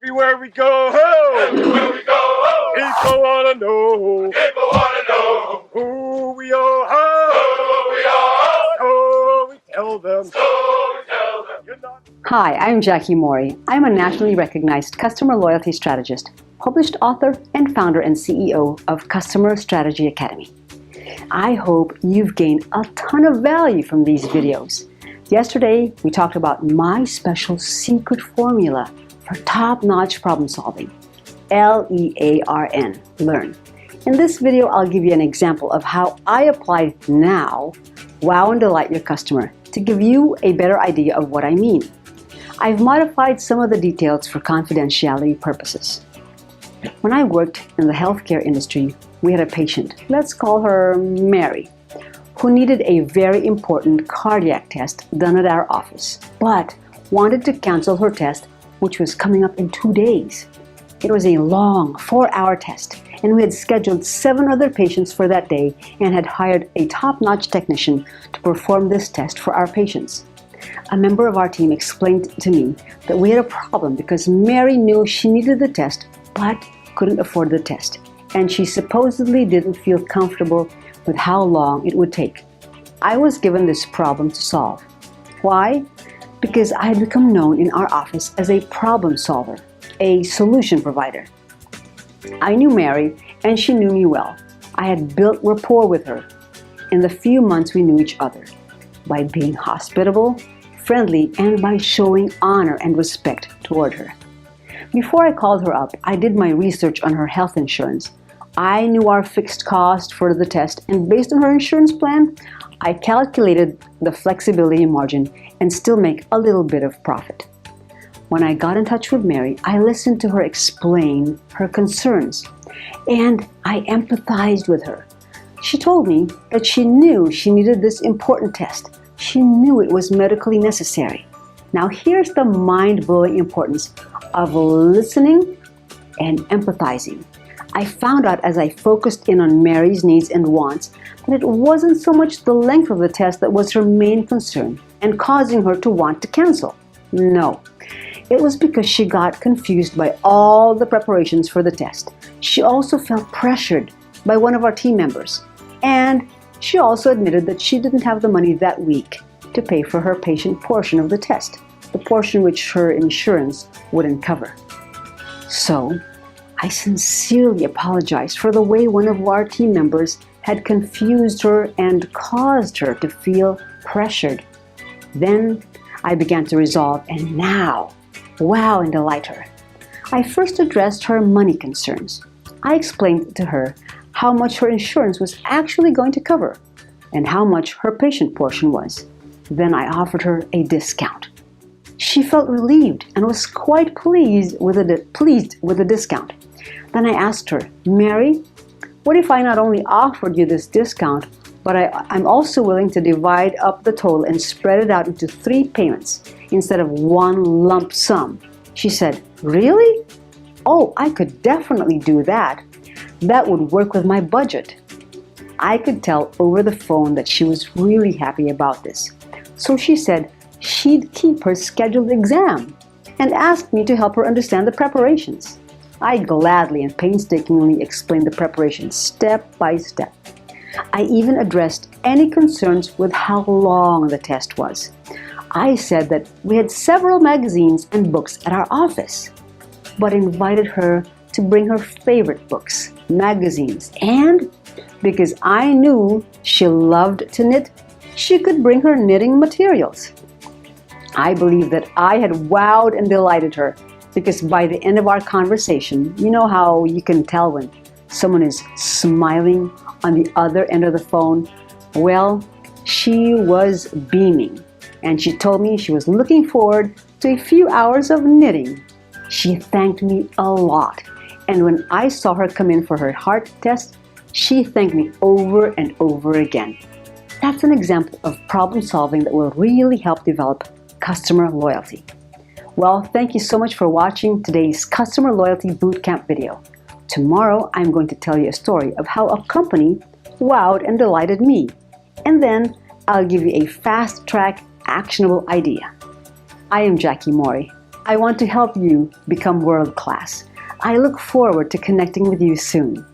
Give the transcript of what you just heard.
Everywhere we go, ho! Everywhere we go, oh, People wanna know people wanna know who we are, ho! who we are. So we tell them. So we tell them. You're not. Hi, I'm Jackie Mori. I'm a nationally recognized customer loyalty strategist, published author, and founder and CEO of Customer Strategy Academy. I hope you've gained a ton of value from these videos. Yesterday, we talked about my special secret formula for top-notch problem solving, LEARN, learn. In this video, I'll give you an example of how I apply it now, wow and delight your customer, to give you a better idea of what I mean. I've modified some of the details for confidentiality purposes. When I worked in the healthcare industry, we had a patient, let's call her Mary, who needed a very important cardiac test done at our office, but wanted to cancel her test, which was coming up in 2 days. It was a long 4-hour test, and we had scheduled 7 other patients for that day and had hired a top-notch technician to perform this test for our patients. A member of our team explained to me that we had a problem because Mary knew she needed the test but couldn't afford the test, and she supposedly didn't feel comfortable with how long it would take. I was given this problem to solve. Why? Because I had become known in our office as a problem solver, a solution provider. I knew Mary and she knew me well. I had built rapport with her in the few months we knew each other by being hospitable, friendly, and by showing honor and respect toward her. Before I called her up, I did my research on her health insurance. I knew our fixed cost for the test, and based on her insurance plan, I calculated the flexibility margin and still make a little bit of profit. When I got in touch with Mary, I listened to her explain her concerns, and I empathized with her. She told me that she knew she needed this important test. She knew it was medically necessary. Now here's the mind-blowing importance of listening and empathizing. I found out as I focused in on Mary's needs and wants that it wasn't so much the length of the test that was her main concern and causing her to want to cancel. No, it was because she got confused by all the preparations for the test. She also felt pressured by one of our team members, and she also admitted that she didn't have the money that week to pay for her patient portion of the test, the portion which her insurance wouldn't cover. So, I sincerely apologized for the way one of our team members had confused her and caused her to feel pressured. Then I began to resolve and now wow and delight her. I first addressed her money concerns. I explained to her how much her insurance was actually going to cover and how much her patient portion was. Then I offered her a discount. She felt relieved and was quite pleased with the discount. Then I asked her, Mary, what if I not only offered you this discount, but I'm also willing to divide up the total and spread it out into 3 payments instead of one lump sum? She said, really? Oh, I could definitely do that. That would work with my budget. I could tell over the phone that she was really happy about this. So she said she'd keep her scheduled exam and asked me to help her understand the preparations. I gladly and painstakingly explained the preparations step by step. I even addressed any concerns with how long the test was. I said that we had several magazines and books at our office, but invited her to bring her favorite books, magazines, and because I knew she loved to knit, she could bring her knitting materials. I believe that I had wowed and delighted her because by the end of our conversation, you know how you can tell when someone is smiling on the other end of the phone? Well, she was beaming, and she told me she was looking forward to a few hours of knitting. She thanked me a lot, and when I saw her come in for her heart test, she thanked me over and over again. That's an example of problem solving that will really help develop customer loyalty. Well, thank you so much for watching today's Customer Loyalty Bootcamp video. Tomorrow, I'm going to tell you a story of how a company wowed and delighted me. And then I'll give you a fast-track, actionable idea. I am Jackie Mori. I want to help you become world class. I look forward to connecting with you soon.